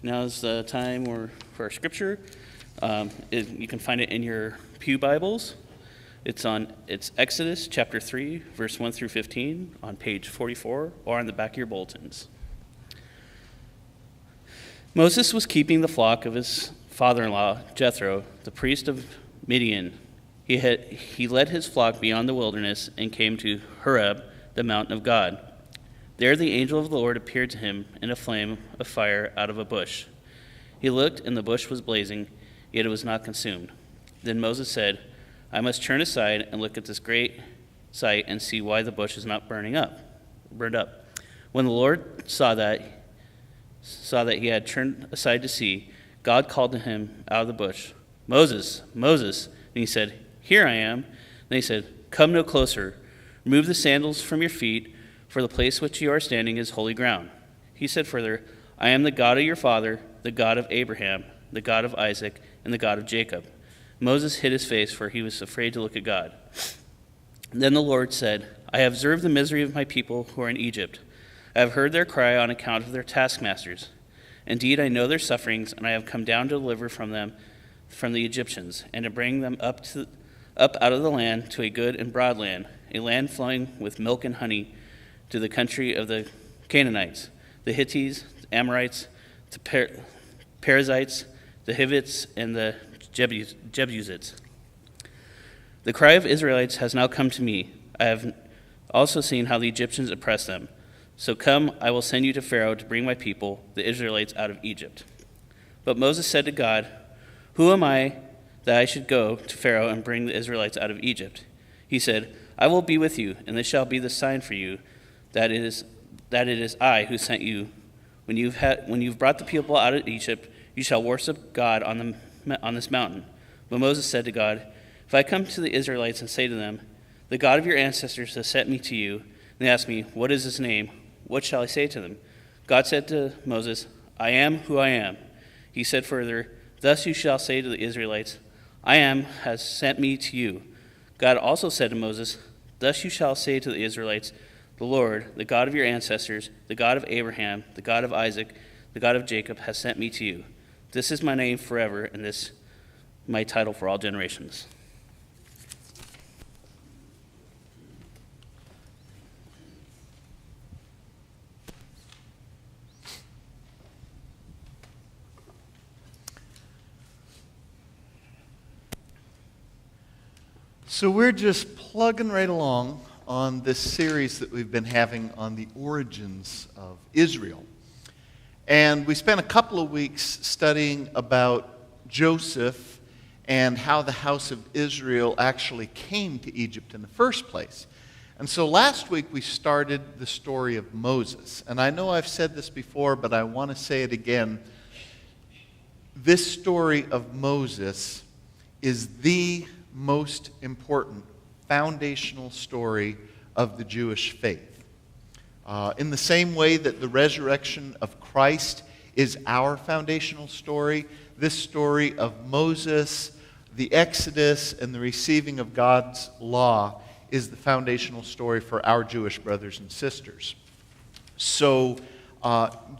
Now is the time for our scripture. You can find it in your pew Bibles. It's Exodus chapter 3, verse 1 through 15 on page 44 or on the back of your bulletins. Moses was keeping the flock of his father-in-law, Jethro, the priest of Midian. He led his flock beyond the wilderness and came to Horeb, the mountain of God. There the angel of the Lord appeared to him in a flame of fire out of a bush. He looked, and the bush was blazing, yet it was not consumed. Then Moses said, I must turn aside and look at this great sight and see why the bush is not burned up. When the Lord saw that he had turned aside to see, God called to him out of the bush, Moses, Moses. And he said, Here I am. Then he said, Come no closer. Remove the sandals from your feet, for the place which you are standing is holy ground. He said further, I am the God of your father, the God of Abraham, the God of Isaac, and the God of Jacob. Moses hid his face, for he was afraid to look at God. Then the Lord said, I have observed the misery of my people who are in Egypt. I have heard their cry on account of their taskmasters. Indeed, I know their sufferings, and I have come down to deliver from the Egyptians, and to bring them up out of the land to a good and broad land, a land flowing with milk and honey, to the country of the Canaanites, the Hittites, the Amorites, the Perizzites, the Hivites, and the Jebusites. The cry of Israelites has now come to me. I have also seen how the Egyptians oppress them. So come, I will send you to Pharaoh to bring my people, the Israelites, out of Egypt. But Moses said to God, Who am I that I should go to Pharaoh and bring the Israelites out of Egypt? He said, I will be with you, and this shall be the sign for you that it is I who sent you. When you've brought the people out of Egypt, you shall worship God on this mountain. But Moses said to God, If I come to the Israelites and say to them, The God of your ancestors has sent me to you, and they ask me, What is his name? What shall I say to them? God said to Moses, I am who I am. He said further, Thus you shall say to the Israelites, I am has sent me to you. God also said to Moses, Thus you shall say to the Israelites, The Lord, the God of your ancestors, the God of Abraham, the God of Isaac, the God of Jacob, has sent me to you. This is my name forever, and this my title for all generations. So we're just plugging right along on this series that we've been having on the origins of Israel. And we spent a couple of weeks studying about Joseph and how the house of Israel actually came to Egypt in the first place. And so last week we started the story of Moses. And I know I've said this before, but I want to say it again. This story of Moses is the most important foundational story of the Jewish faith. In the same way that the resurrection of Christ is our foundational story, this story of Moses, the Exodus, and the receiving of God's law is the foundational story for our Jewish brothers and sisters. So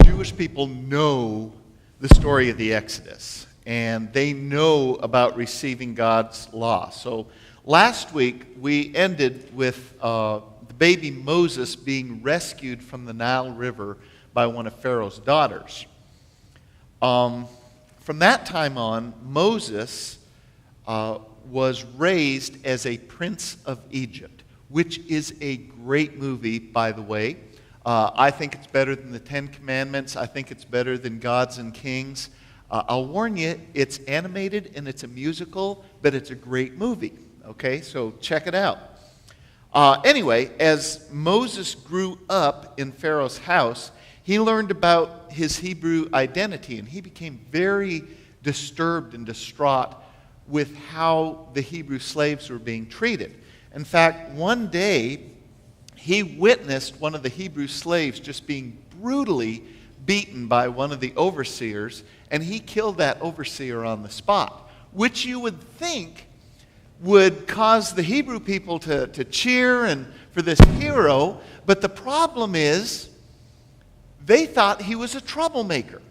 Jewish people know the story of the Exodus, and they know about receiving God's law. So last week we ended with the baby Moses being rescued from the Nile River by one of Pharaoh's daughters. From that time on, Moses was raised as a prince of Egypt, which is a great movie, by the way. I think it's better than the Ten Commandments. I think it's better than Gods and Kings. I'll warn you, it's animated and it's a musical, but it's a great movie. Okay, so check it out. Anyway, as Moses grew up in Pharaoh's house, he learned about his Hebrew identity, and he became very disturbed and distraught with how the Hebrew slaves were being treated. In fact, one day, he witnessed one of the Hebrew slaves just being brutally beaten by one of the overseers, and he killed that overseer on the spot, which you would think would cause the Hebrew people to cheer and for this hero, but the problem is they thought he was a troublemaker.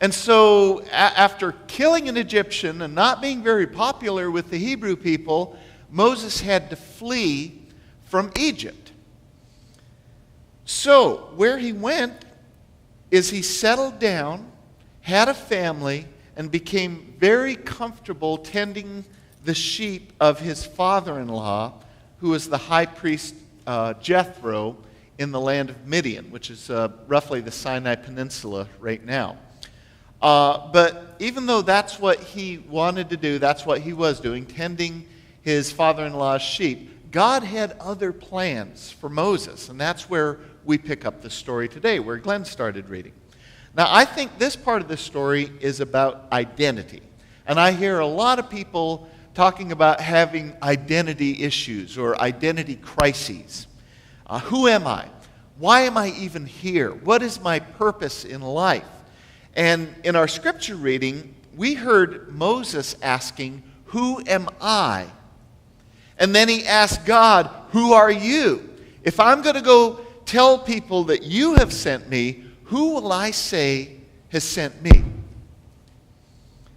And so after killing an Egyptian and not being very popular with the Hebrew people, Moses had to flee from Egypt. So where he went is he settled down, had a family, and became very comfortable tending the sheep of his father-in-law, who was the high priest Jethro in the land of Midian, which is roughly the Sinai Peninsula right now. But even though that's what he wanted to do, that's what he was doing, tending his father-in-law's sheep, God had other plans for Moses, and that's where we pick up the story today, where Glenn started reading. Now, I think this part of the story is about identity, and I hear a lot of people talking about having identity issues or identity crises. Who am I? Why am I even here? What is my purpose in life? And in our scripture reading, we heard Moses asking, "Who am I?" And then he asked God, "Who are you? If I'm going to go tell people that you have sent me, who will I say has sent me?"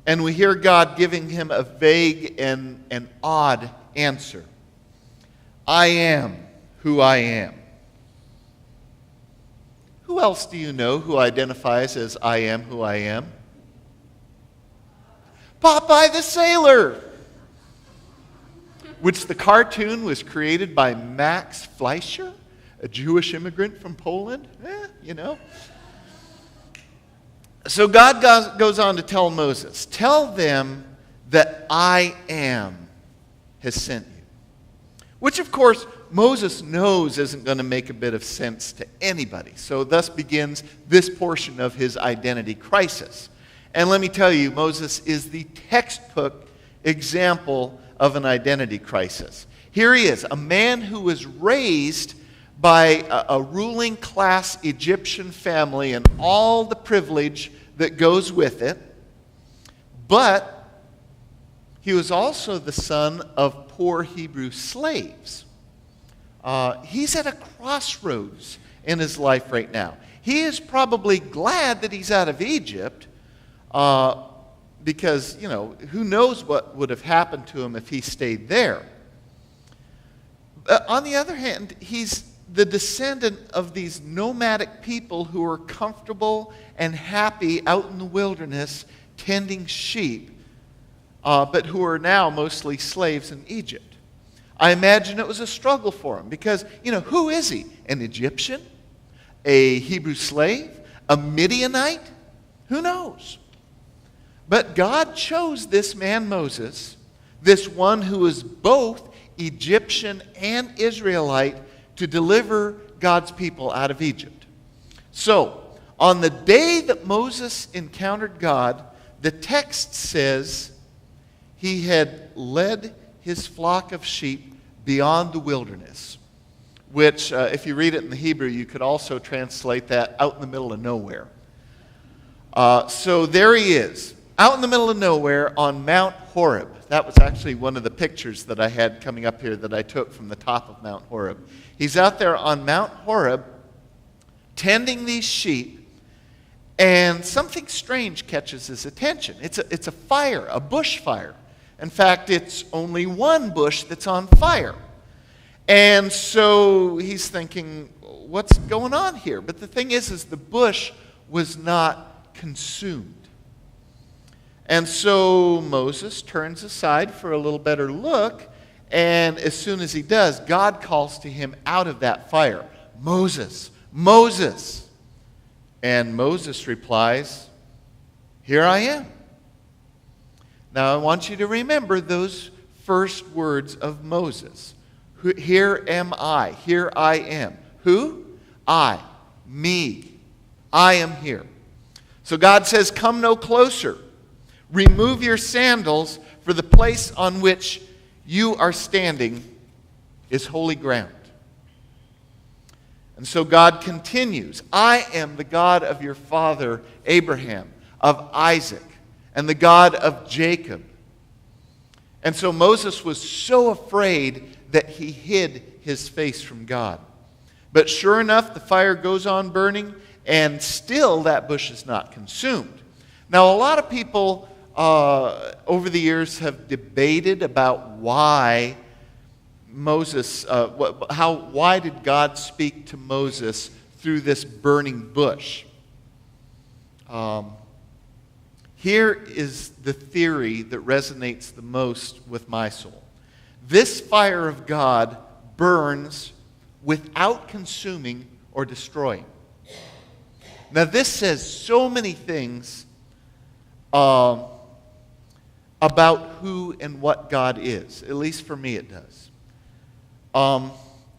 And we hear God giving him a vague and an odd answer. "I am who I am." Who else do you know who identifies as "I am who I am"? Popeye the Sailor, which the cartoon was created by Max Fleischer, a Jewish immigrant from Poland. You know. So God goes on to tell Moses, "Tell them that I am has sent you." Which, of course, Moses knows isn't going to make a bit of sense to anybody. So thus begins this portion of his identity crisis. And let me tell you, Moses is the textbook example of an identity crisis. Here he is, a man who was raised by a ruling class Egyptian family and all the privilege that goes with it. But he was also the son of poor Hebrew slaves. He's at a crossroads in his life right now. He is probably glad that he's out of Egypt because, who knows what would have happened to him if he stayed there. On the other hand, he's the descendant of these nomadic people who are comfortable and happy out in the wilderness tending sheep, but who are now mostly slaves in Egypt. I imagine it was a struggle for him because, who is he? An Egyptian? A Hebrew slave? A Midianite? Who knows? But God chose this man Moses, this one who is both Egyptian and Israelite, to deliver God's people out of Egypt. So, on the day that Moses encountered God, the text says he had led his flock of sheep beyond the wilderness, which, if you read it in the Hebrew, you could also translate that out in the middle of nowhere. So there he is, out in the middle of nowhere on Mount Horeb. That was actually one of the pictures that I had coming up here that I took from the top of Mount Horeb. He's out there on Mount Horeb tending these sheep, and something strange catches his attention. It's a fire, a bush fire. In fact, it's only one bush that's on fire. And so he's thinking, what's going on here? But the thing is the bush was not consumed. And so Moses turns aside for a little better look, and as soon as he does, God calls to him out of that fire, "Moses, Moses." And Moses replies, "Here I am." Now I want you to remember those first words of Moses. "Here am I, here I am." Who? I, me. I am here. So God says, "Come no closer. Remove your sandals, for the place on which you are standing is holy ground." And so God continues, "I am the God of your father Abraham, of Isaac, and the God of Jacob." And so Moses was so afraid that he hid his face from God. But sure enough, the fire goes on burning, and still that bush is not consumed. Now, a lot of people over the years have debated about why Moses, why did God speak to Moses through this burning bush? Here is the theory that resonates the most with my soul. This fire of God burns without consuming or destroying. Now, this says so many things about who and what God is. At least for me, it does.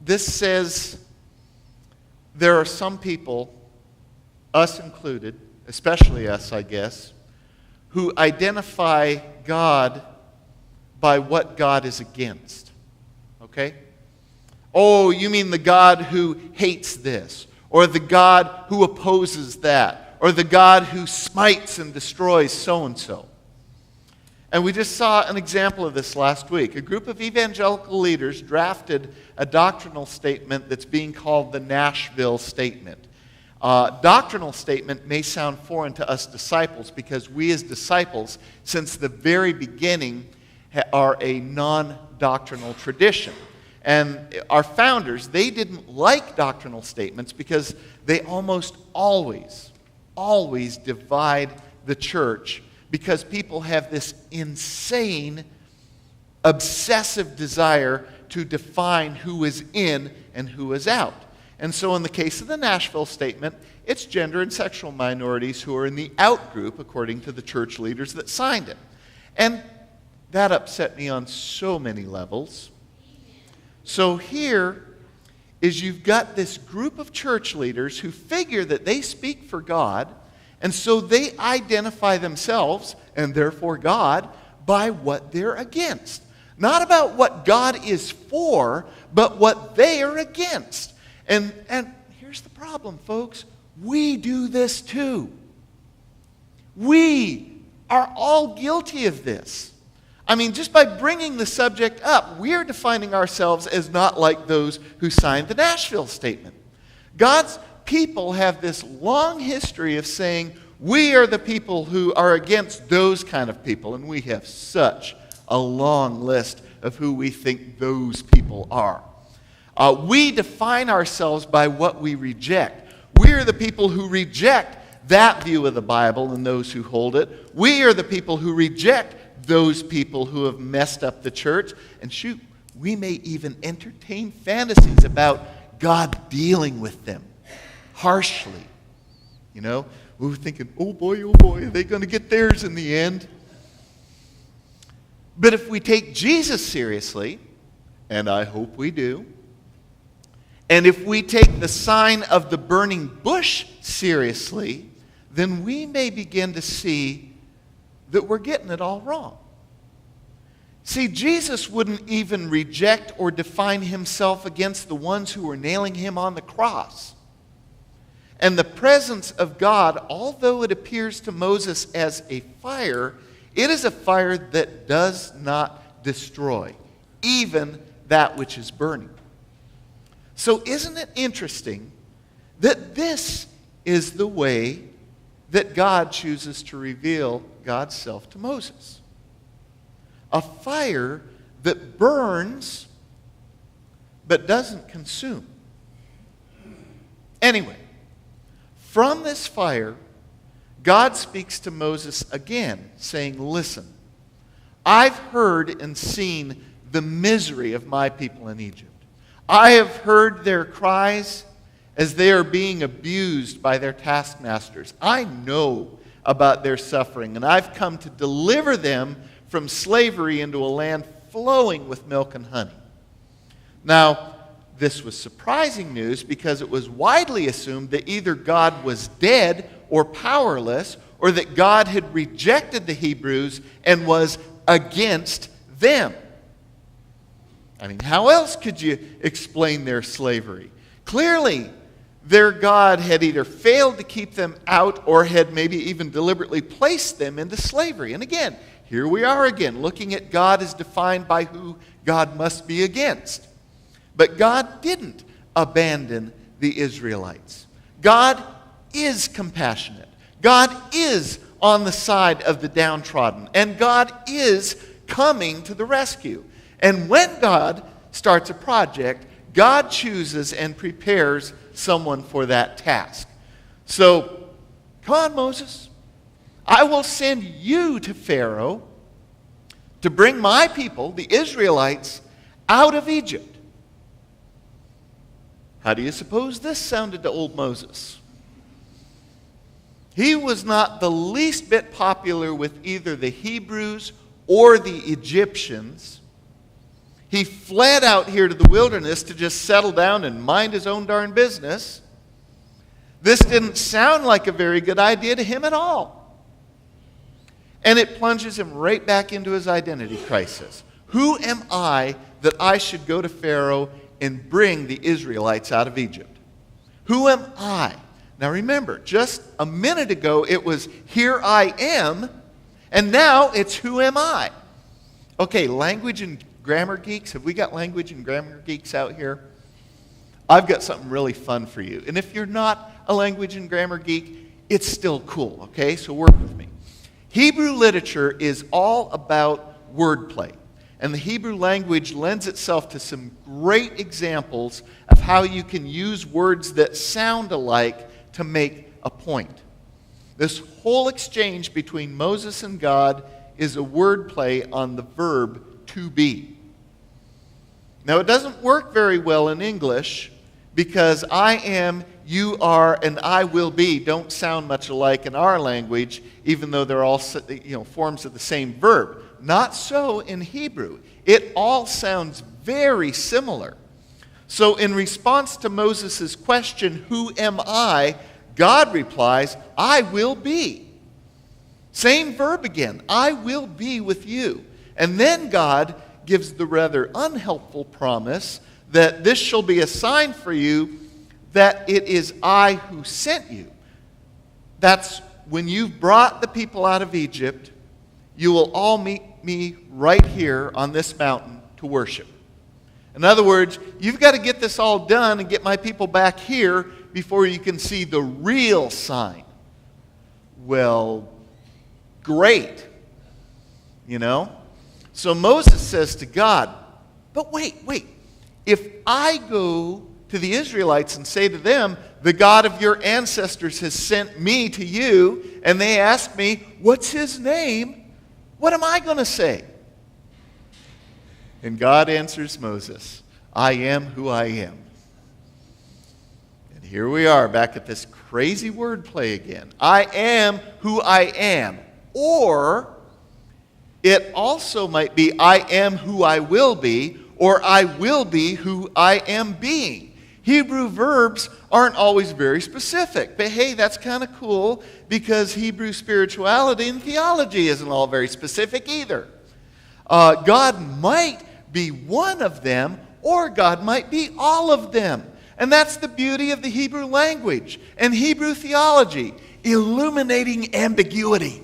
This says there are some people, us included, especially us, I guess, who identify God by what God is against. Okay? Oh, you mean the God who hates this, or the God who opposes that, or the God who smites and destroys so-and-so. And we just saw an example of this last week. A group of evangelical leaders drafted a doctrinal statement that's being called the Nashville Statement. Doctrinal statement may sound foreign to us disciples because we as disciples, since the very beginning, are a non-doctrinal tradition. And our founders, they didn't like doctrinal statements because they almost always divide the church because people have this insane, obsessive desire to define who is in and who is out. And so in the case of the Nashville Statement, it's gender and sexual minorities who are in the out group, according to the church leaders that signed it. And that upset me on so many levels. So here is you've got this group of church leaders who figure that they speak for God, and so they identify themselves, and therefore God, by what they're against. Not about what God is for, but what they are against. And here's the problem, folks. We do this too. We are all guilty of this. I mean, just by bringing the subject up, we're defining ourselves as not like those who signed the Nashville Statement. God's people have this long history of saying, we are the people who are against those kind of people, and we have such a long list of who we think those people are. We define ourselves by what we reject. We are the people who reject that view of the Bible and those who hold it. We are the people who reject those people who have messed up the church. And shoot, we may even entertain fantasies about God dealing with them harshly. You know, we were thinking, oh boy, are they going to get theirs in the end? But if we take Jesus seriously, and I hope we do, and if we take the sign of the burning bush seriously, then we may begin to see that we're getting it all wrong. See, Jesus wouldn't even reject or define himself against the ones who were nailing him on the cross. And the presence of God, although it appears to Moses as a fire, it is a fire that does not destroy, even that which is burning. So isn't it interesting that this is the way that God chooses to reveal God's self to Moses? A fire that burns but doesn't consume. Anyway, from this fire, God speaks to Moses again, saying, listen, I've heard and seen the misery of my people in Egypt. I have heard their cries as they are being abused by their taskmasters. I know about their suffering, and I've come to deliver them from slavery into a land flowing with milk and honey. Now, this was surprising news because it was widely assumed that either God was dead or powerless, or that God had rejected the Hebrews and was against them. I mean, how else could you explain their slavery? Clearly, their God had either failed to keep them out or had maybe even deliberately placed them into slavery. And again, here we are again, looking at God as defined by who God must be against. But God didn't abandon the Israelites. God is compassionate. God is on the side of the downtrodden. And God is coming to the rescue. And when God starts a project, God chooses and prepares someone for that task. So, come on, Moses. I will send you to Pharaoh to bring my people, the Israelites, out of Egypt. How do you suppose this sounded to old Moses? He was not the least bit popular with either the Hebrews or the Egyptians. He fled out here to the wilderness to just settle down and mind his own darn business. This didn't sound like a very good idea to him at all. And it plunges him right back into his identity crisis. Who am I that I should go to Pharaoh and bring the Israelites out of Egypt? Who am I? Now remember, just a minute ago it was, here I am, and now it's, who am I? Okay, language and grammar geeks, have we got language and grammar geeks out here? I've got something really fun for you. And if you're not a language and grammar geek, it's still cool, okay? So work with me. Hebrew literature is all about wordplay. And the Hebrew language lends itself to some great examples of how you can use words that sound alike to make a point. This whole exchange between Moses and God is a wordplay on the verb to be. Now, it doesn't work very well in English because I am, you are, and I will be don't sound much alike in our language, even though they're all forms of the same verb. Not so in Hebrew. It all sounds very similar. So in response to Moses' question, who am I? God replies, I will be. Same verb again, I will be with you. And then God gives the rather unhelpful promise that this shall be a sign for you that it is I who sent you. That's when you've brought the people out of Egypt, you will all meet me right here on this mountain to worship. In other words, you've got to get this all done and get my people back here before you can see the real sign. Well, great. So Moses says to God, but wait. If I go to the Israelites and say to them, the God of your ancestors has sent me to you, and they ask me, what's his name? What am I going to say? And God answers Moses, I am who I am. And here we are back at this crazy wordplay again. I am who I am. Or it also might be I am who I will be, or I will be who I am being. Hebrew verbs aren't always very specific, but hey, that's kind of cool because Hebrew spirituality and theology isn't all very specific either. God might be one of them, or God might be all of them. And that's the beauty of the Hebrew language and Hebrew theology, illuminating ambiguity.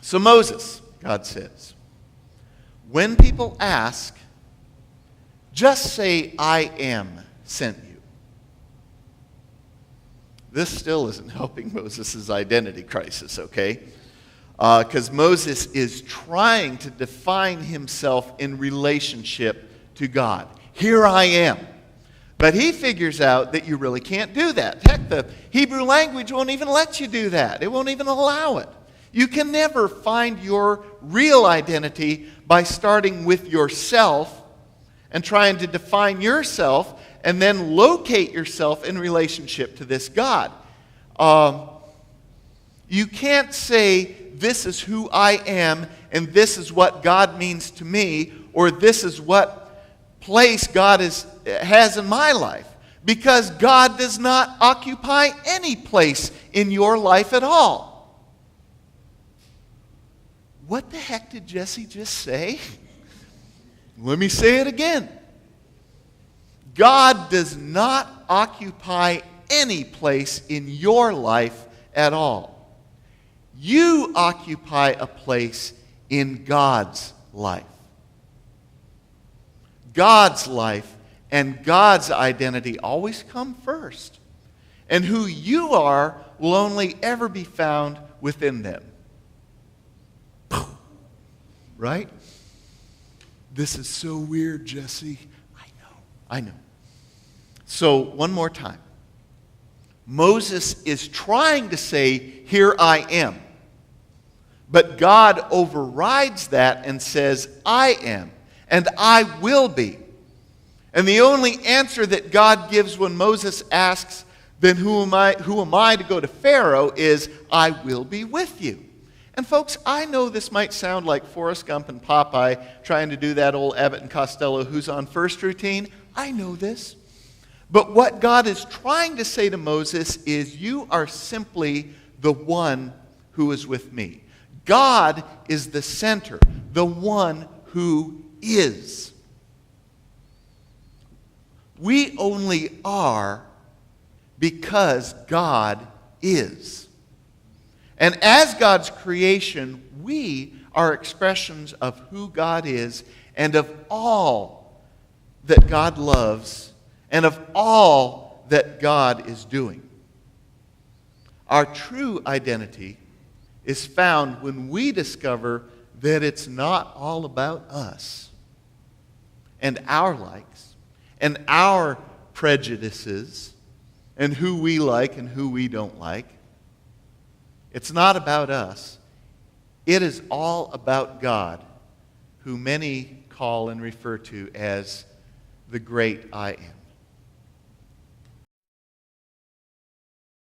So Moses, God says, when people ask, just say, I am sent you. This still isn't helping Moses' identity crisis, okay? Because Moses is trying to define himself in relationship to God. Here I am. But he figures out that you really can't do that. Heck, the Hebrew language won't even let you do that. It won't even allow it. You can never find your real identity by starting with yourself and trying to define yourself and then locate yourself in relationship to this God. You can't say, this is who I am and this is what God means to me, or this is what place God has in my life, because God does not occupy any place in your life at all. What the heck did Jesse just say? Let me say it again. God does not occupy any place in your life at all. You occupy a place in God's life. God's life and God's identity always come first. and who you are will only ever be found within them. Right? This is so weird, Jesse. I know. So, one more time. Moses is trying to say, "Here I am." But God overrides that and says, "I am, and I will be." And the only answer that God gives when Moses asks, "Then who am I to go to Pharaoh?" is, "I will be with you." And folks, I know this might sound like Forrest Gump and Popeye trying to do that old Abbott and Costello who's on first routine. I know this. But what God is trying to say to Moses is, you are simply the one who is with me. God is the center, the one who is. We only are because God is. And as God's creation, we are expressions of who God is and of all that God loves and of all that God is doing. Our true identity is found when we discover that it's not all about us and our likes and our prejudices and who we like and who we don't like. It's not about us. It is all about God, who many call and refer to as the great I am.